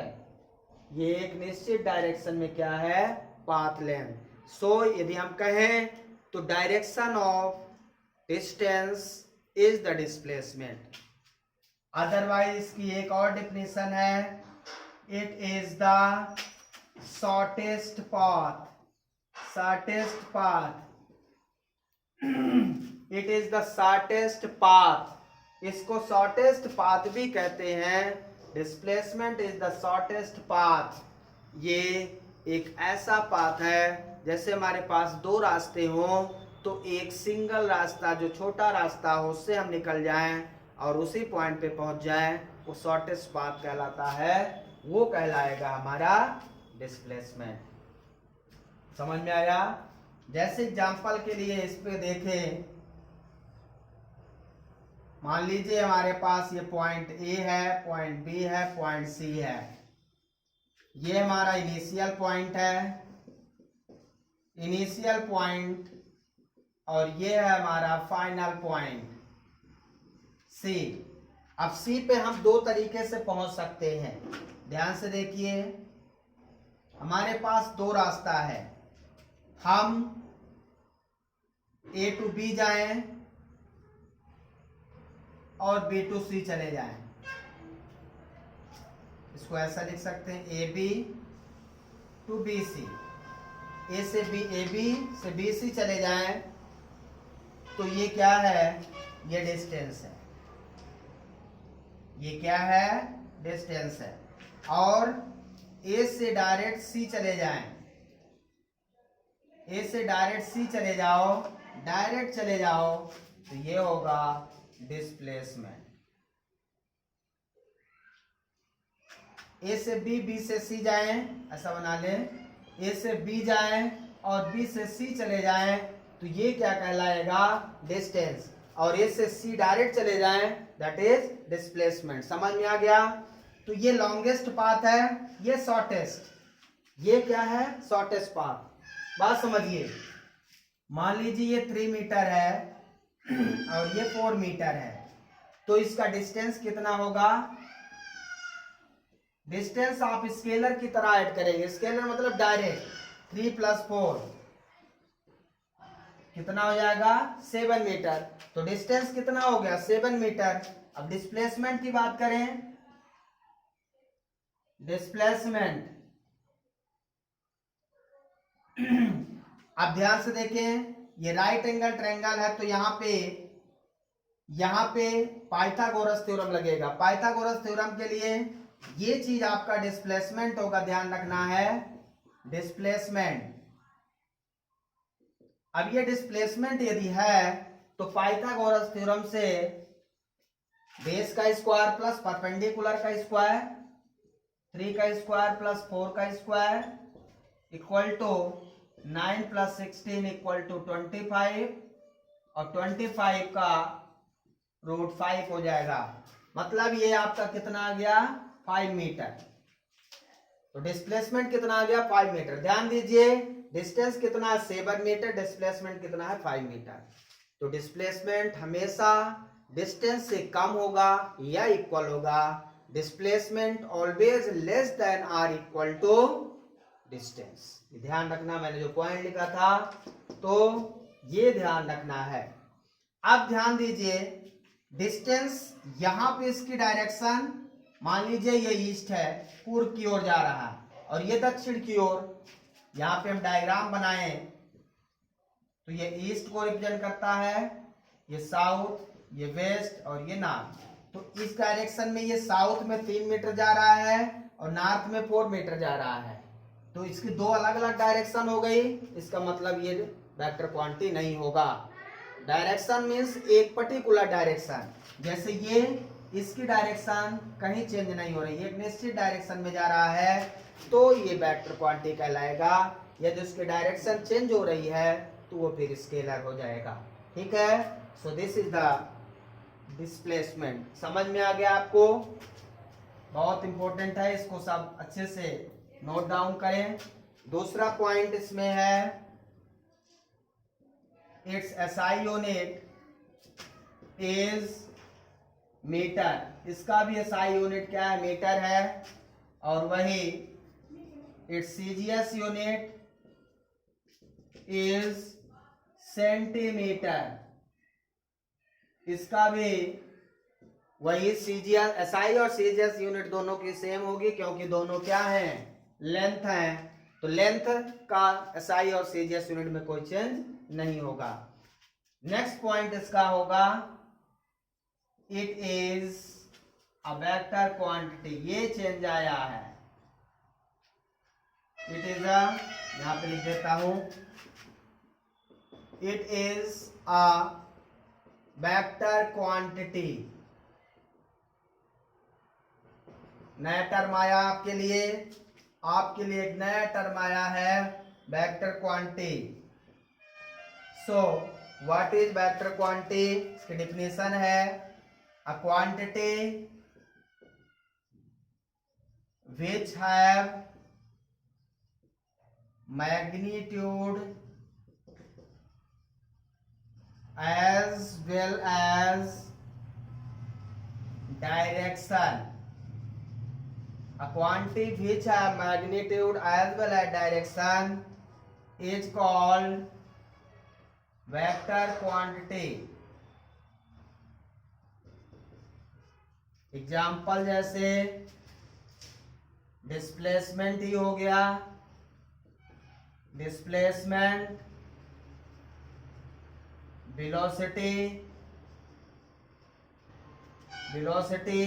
ये एक निश्चित डायरेक्शन में क्या है? Path length. सो यदि हम कहें तो direction of distance is the displacement. Otherwise इसकी एक और डेफिनेशन है, it is the shortest path, it is the shortest path. इसको शॉर्टेस्ट पाथ भी कहते हैं। Displacement is the shortest path. ये एक ऐसा पाथ है जैसे हमारे पास दो रास्ते हों तो एक सिंगल रास्ता, जो छोटा रास्ता हो, उससे हम निकल जाएं और उसी पॉइंट पे पहुंच जाएं, वो शॉर्टेस्ट पाथ कहलाता है। वो कहलाएगा हमारा डिस्प्लेसमेंट। समझ में आया? जैसे एग्जांपल के लिए इस पे देखें, मान लीजिए हमारे पास ये पॉइंट ए है, पॉइंट बी है, पॉइंट सी है। ये हमारा इनिशियल पॉइंट है, इनिशियल पॉइंट, और ये है हमारा फाइनल पॉइंट सी। अब सी पे हम दो तरीके से पहुंच सकते हैं। ध्यान से देखिए, हमारे पास दो रास्ता है, हम A to B जाएं और B to C चले जाएं। इसको ऐसा लिख सकते हैं AB to BC, A से B से BC चले जाएं तो ये क्या है, ये डिस्टेंस है, ये क्या है, डिस्टेंस है। और A से डायरेक्ट C चले जाएं, A से डायरेक्ट C चले जाओ, डायरेक्ट चले जाओ तो ये होगा डिस्प्लेसमेंट। A से B से C जाएं, ऐसा बना लें, A से B जाएं और B से C चले जाएं तो ये क्या कहलाएगा, डिस्टेंस। और A से C डायरेक्ट चले जाएं, दैट इज डिस्प्लेसमेंट। समझ में आ गया? तो ये लॉन्गेस्ट पाथ है, ये शॉर्टेस्ट, ये क्या है, शॉर्टेस्ट पाथ। बात समझिए, मान लीजिए ये 3 मीटर है और ये 4 मीटर है, तो इसका डिस्टेंस कितना होगा? डिस्टेंस आप स्केलर की तरह ऐड करेंगे, स्केलर मतलब डायरेक्ट, 3 + 4 कितना हो जाएगा, 7 मीटर। तो डिस्टेंस कितना हो गया, 7 मीटर। अब डिस्प्लेसमेंट की बात करें, डिस्प्लेसमेंट अब ध्यान से देखें, ये राइट एंगल ट्रायंगल है तो यहाँ पे पाइथागोरस थ्योरम लगेगा। पाइथागोरस थ्योरम के लिए ये चीज आपका डिस्प्लेसमेंट होगा, ध्यान रखना है, डिस्प्लेसमेंट। अब ये डिस्प्लेसमेंट यदि है तो पाइथागोरस थ्योरम से बेस का स्क्वायर प्लस परपेंडिकुलर का स्क्वायर, 3 का स्क्वायर प्लस 4 का square equal to 9 + 16 equal to 25 और 25 का √5 हो जाएगा। मतलब ये आपका कितना आ गया, 5 मीटर। तो डिस्प्लेसमेंट कितना आ गया, 5 मीटर। ध्यान दीजिए, डिस्टेंस कितना है, 7 मीटर, डिस्प्लेसमेंट कितना है, 5 मीटर। तो डिस्प्लेसमेंट हमेशा डिस्टेंस से कम होगा या इक्वल होगा। Displacement always less than or equal to distance. ध्यान रखना, मैंने जो पॉइंट लिखा था तो ये ध्यान रखना है। अब ध्यान दीजिए, डिस्टेंस यहां पे इसकी डायरेक्शन, मान लीजिए ये ईस्ट है, पूर्व की ओर जा रहा है और ये दक्षिण की ओर। यहां पे हम डायग्राम बनाए तो ये ईस्ट को रिप्रेजेंट करता है, ये साउथ, ये वेस्ट और ये नॉर्थ। तो इस डायरेक्शन में ये साउथ में 3 मीटर जा रहा है और नॉर्थ में 4 मीटर जा रहा है। तो इसकी दो अलग अलग डायरेक्शन हो गई, इसका मतलब ये वेक्टर क्वांटिटी नहीं होगा। डायरेक्शन मीन्स एक पर्टिकुलर डायरेक्शन, जैसे ये इसकी डायरेक्शन कहीं चेंज नहीं हो रही है, एक निश्चित डायरेक्शन में जा रहा है तो ये वेक्टर क्वांटिटी कहलाएगा। यदि उसकी डायरेक्शन चेंज हो रही है तो वो फिर स्केलर हो जाएगा। ठीक है, so this is the displacement. समझ में आ गया आपको? बहुत इंपॉर्टेंट है, इसको सब अच्छे से नोट डाउन करें। दूसरा पॉइंट इसमें है, it's SI unit is metre. इसका भी एसआई यूनिट क्या है, मीटर है। और वही it's CGS unit is centimetre. इसका भी वही सीजीएस, एसआई और सीजीएस यूनिट दोनों की सेम होगी, क्योंकि दोनों क्या हैं, लेंथ हैं। तो लेंथ का एसआई और सीजीएस यूनिट में कोई चेंज नहीं होगा। नेक्स्ट पॉइंट इसका होगा, it is a vector quantity. ये चेंज आया है, इट इज अ, यहां पे लिख देता हूं, it is a vector quantity. नया टर्म आया आपके लिए एक नया टर्म आया है, vector quantity. So what is vector quantity? इसकी डिफिनेशन है, a quantity which have magnitude as well as direction A quantity which have magnitude as well as direction is called vector quantity. Example जैसे डिस्प्लेसमेंट ही हो गया, displacement, velocity, velocity,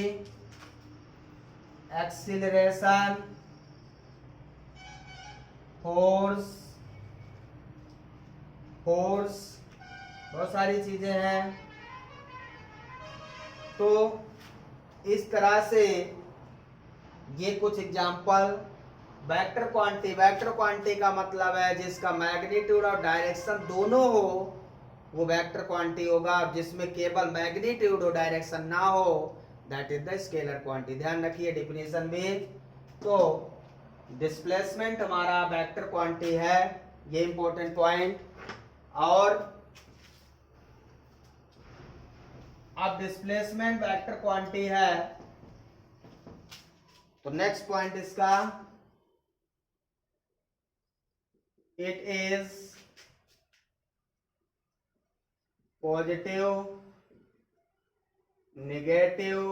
acceleration, force, force, बहुत सारी चीजें हैं। तो इस तरह से ये कुछ example vector quantity, vector quantity का मतलब है जिसका मैग्नीट्यूड और डायरेक्शन दोनों हो वो वेक्टर क्वांटिटी होगा, जिसमें केवल मैग्नीट्यूड और डायरेक्शन ना हो that is the scalar quantity. ध्यान रखिए डिफिनेशन में। तो डिस्प्लेसमेंट हमारा वेक्टर क्वांटिटी है, ये इंपॉर्टेंट पॉइंट। और अब डिस्प्लेसमेंट वेक्टर क्वांटिटी है तो नेक्स्ट पॉइंट इसका it is positive, negative,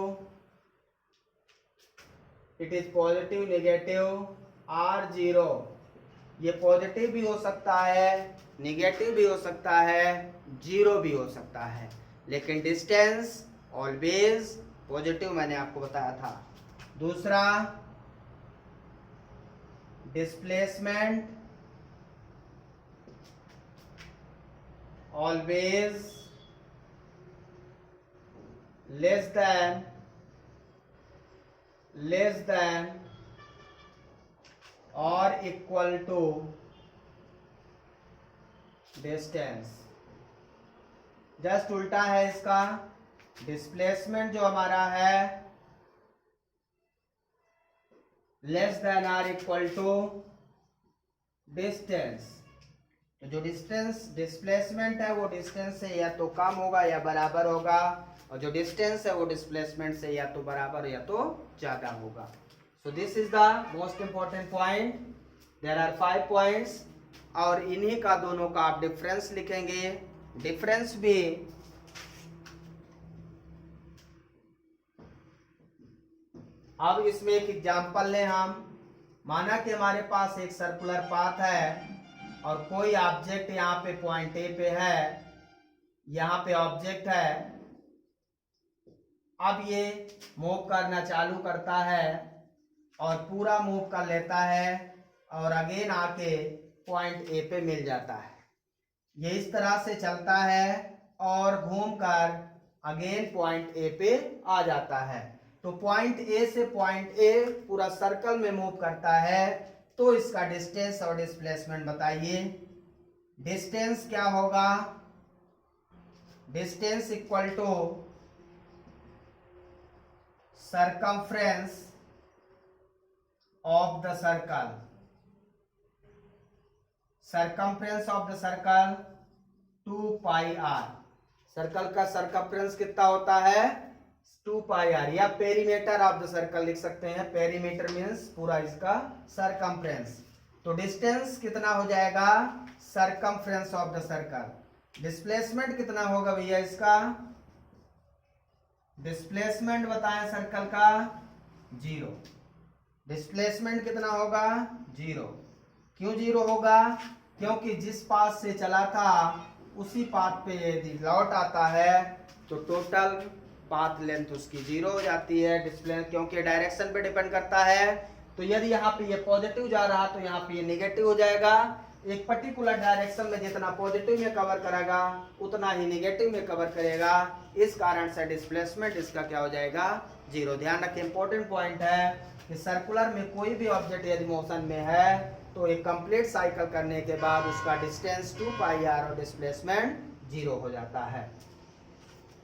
it is positive, negative और जीरो। ये पॉजिटिव भी हो सकता है, नेगेटिव भी हो सकता है, जीरो भी हो सकता है, लेकिन डिस्टेंस ऑलवेज पॉजिटिव, मैंने आपको बताया था। दूसरा डिस्प्लेसमेंट ऑलवेज लेस देन और इक्वल टू डिस्टेंस। जस्ट उल्टा है इसका। डिस्प्लेसमेंट जो हमारा है less than or equal to distance. तो जो डिस्टेंस डिस्प्लेसमेंट है वो डिस्टेंस से या तो कम होगा या बराबर होगा, और जो डिस्टेंस है वो डिस्प्लेसमेंट से या तो बराबर या तो ज्यादा होगा। So this is the most important point. There are 5 points और इन्हीं का दोनों का आप डिफरेंस लिखेंगे। डिफरेंस भी अब इसमें एक एग्जांपल लें हम। माना कि हमारे पास एक सर्कुलर पाथ है और कोई ऑब्जेक्ट यहाँ पे पॉइंट ए पे है, यहाँ पे ऑब्जेक्ट है। अब ये मूव करना चालू करता है और पूरा मूव कर लेता है और अगेन आके पॉइंट ए पे मिल जाता है। ये इस तरह से चलता है और घूमकर अगेन पॉइंट ए पे आ जाता है। तो पॉइंट ए से पॉइंट ए पूरा सर्कल में मूव करता है, तो इसका डिस्टेंस और डिस्प्लेसमेंट बताइए। डिस्टेंस क्या होगा? Distance equal to circumference of the circle, circumference of the circle 2 pi r। Circle का सर्कम्फ्रेंस कितना होता है? 2 pi r, या पेरीमीटर ऑफ द सर्कल लिख सकते हैं। पेरीमीटर मीन्स पूरा इसका सर्कम्फ्रेंस। तो डिस्टेंस कितना हो जाएगा? Circumference of the circle. Displacement कितना होगा भैया इसका? डिस्प्लेसमेंट बताएं सर्कल का 0। डिस्प्लेसमेंट कितना होगा? 0। क्यों 0 होगा? क्योंकि जिस पाथ से चला था उसी पाथ पे यदि लौट आता है तो टोटल पाथ लेंथ उसकी 0 हो जाती है। डिस्प्ले क्योंकि डायरेक्शन पे डिपेंड करता है, तो यदि यहाँ पे ये पॉजिटिव जा रहा तो यहाँ पे ये नेगेटिव हो जाएगा। एक पर्टिकुलर डायरेक्शन में जितना पॉजिटिव में कवर करेगा उतना ही नेगेटिव में कवर करेगा। इस कारण से डिस्प्लेसमेंट इसका क्या हो जाएगा? 0। ध्यान रखें, इंपॉर्टेंट पॉइंट है कि सर्कुलर में कोई भी ऑब्जेक्ट यदि मोशन में है तो एक कंप्लीट साइकिल करने के बाद उसका डिस्टेंस 2 पाई आर और डिस्प्लेसमेंट 0 हो जाता है।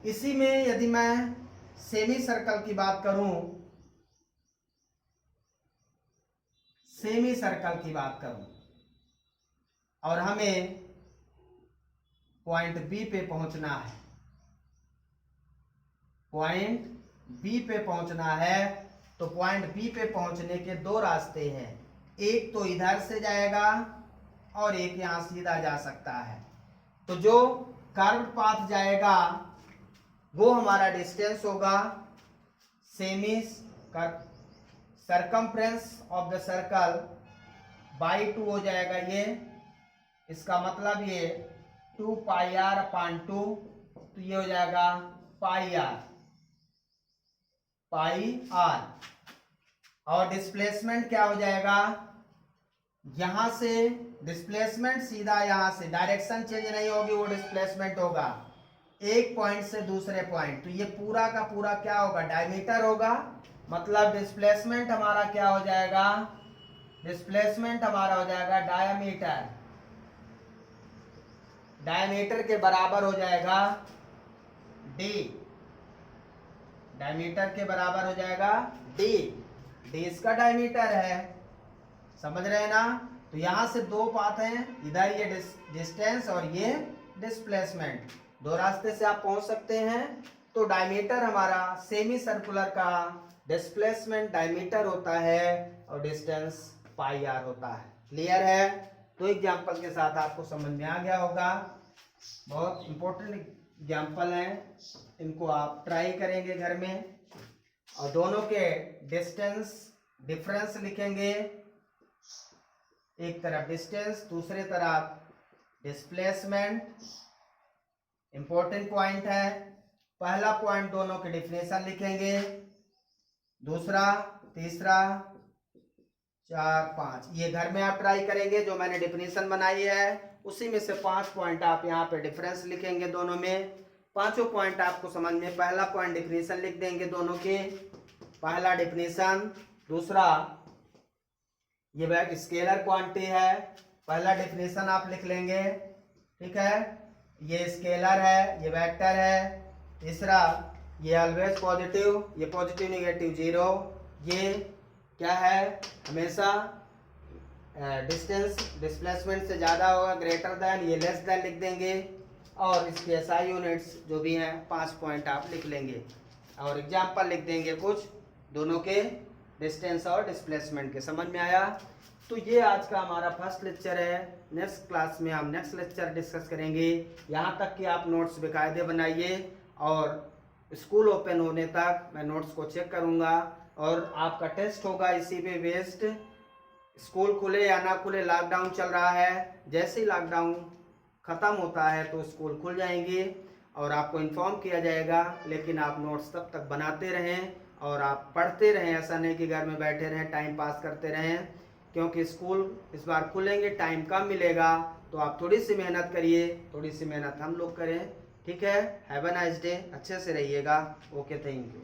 इसी में यदि मैं सेमी सर्कल की बात करूं, सेमी सर्कल की बात करूं और हमें पॉइंट बी पे पहुंचना है, पॉइंट बी पे पहुंचना है, तो पॉइंट बी पे पहुंचने के दो रास्ते हैं, एक तो इधर से जाएगा और एक यहां सीधा जा सकता है। तो जो कर्व्ड पाथ जाएगा वो हमारा डिस्टेंस होगा semi circumference of the circle by 2 हो जाएगा ये। इसका मतलब ये 2 पाई आर अपान 2, तो ये हो जाएगा पाई आर। और डिस्प्लेसमेंट क्या हो जाएगा, यहां से डिस्प्लेसमेंट सीधा यहां से, डायरेक्शन चेंज नहीं होगी, वो डिस्प्लेसमेंट होगा एक पॉइंट से दूसरे पॉइंट। तो ये पूरा का पूरा क्या होगा, डायमीटर होगा। मतलब डिस्प्लेसमेंट हमारा क्या हो जाएगा, डिस्प्लेसमेंट हमारा हो जाएगा डायमीटर। डायमीटर के बराबर हो जाएगा डी, डायमीटर के बराबर हो जाएगा डी। डी इसका डायमीटर है, समझ रहे हैं ना। तो यहां से दो पाथ हैं, इधर ये डिस्टेंस और ये डिस्प्लेसमेंट, दो रास्ते से आप पहुंच सकते हैं। तो डायमीटर हमारा सेमी सर्कुलर का डिस्प्लेसमेंट डायमीटर होता है और डिस्टेंस पाई आर होता है। क्लियर है। तो एग्जांपल के साथ आपको समझ में आ गया होगा। बहुत इंपॉर्टेंट एग्जांपल हैं, इनको आप ट्राई करेंगे घर में। और दोनों के डिस्टेंस डिफरेंस लिखेंगे, एक तरफ डिस्टेंस दूसरे तरफ डिस्प्लेसमेंट। इंपॉर्टेंट पॉइंट है, पहला पॉइंट दोनों के डिफिनेशन लिखेंगे, दूसरा तीसरा 4 5 ये घर में आप ट्राई करेंगे। जो मैंने डिफिनेशन बनाई है उसी में से 5 पॉइंट आप यहाँ पे डिफरेंस लिखेंगे दोनों में। पांचों पॉइंट आपको समझ में, पहला पॉइंट डिफिनेशन लिख देंगे दोनों के, पहला डिफिनेशन। दूसरा ये बैक स्केलर क्वांटिटी है, पहला डिफिनेशन आप लिख लेंगे, ठीक है। ये स्केलर है, ये वेक्टर है। तीसरा ये ऑलवेज पॉजिटिव, ये पॉजिटिव नेगेटिव जीरो, ये क्या है हमेशा डिस्टेंस डिस्प्लेसमेंट से ज़्यादा होगा, ग्रेटर देन, ये लेस देन लिख देंगे। और इसके एसआई यूनिट्स जो भी हैं 5 पॉइंट आप लिख लेंगे और एग्जाम्पल लिख देंगे कुछ दोनों के डिस्टेंस और डिस्प्लेसमेंट के। समझ में आया। तो ये आज का हमारा फर्स्ट लेक्चर है। नेक्स्ट क्लास में हम नेक्स्ट लेक्चर डिस्कस करेंगे। यहाँ तक कि आप नोट्स बेकायदे बनाइए और स्कूल ओपन होने तक मैं नोट्स को चेक करूँगा और आपका टेस्ट होगा इसी पे बेस्ड। स्कूल खुले या ना खुले, लॉकडाउन चल रहा है, जैसे ही लॉकडाउन ख़त्म होता है तो स्कूल खुल जाएंगे और आपको इन्फॉर्म किया जाएगा। लेकिन आप नोट्स तब तक बनाते रहें और आप पढ़ते रहें, ऐसा नहीं कि घर में बैठे रहें टाइम पास करते रहें, क्योंकि स्कूल इस बार खुलेंगे, टाइम कम मिलेगा। तो आप थोड़ी सी मेहनत करिए, थोड़ी सी मेहनत हम लोग करें, ठीक है। हैव अ नाइस डे, अच्छे से रहिएगा। Okay, thank you.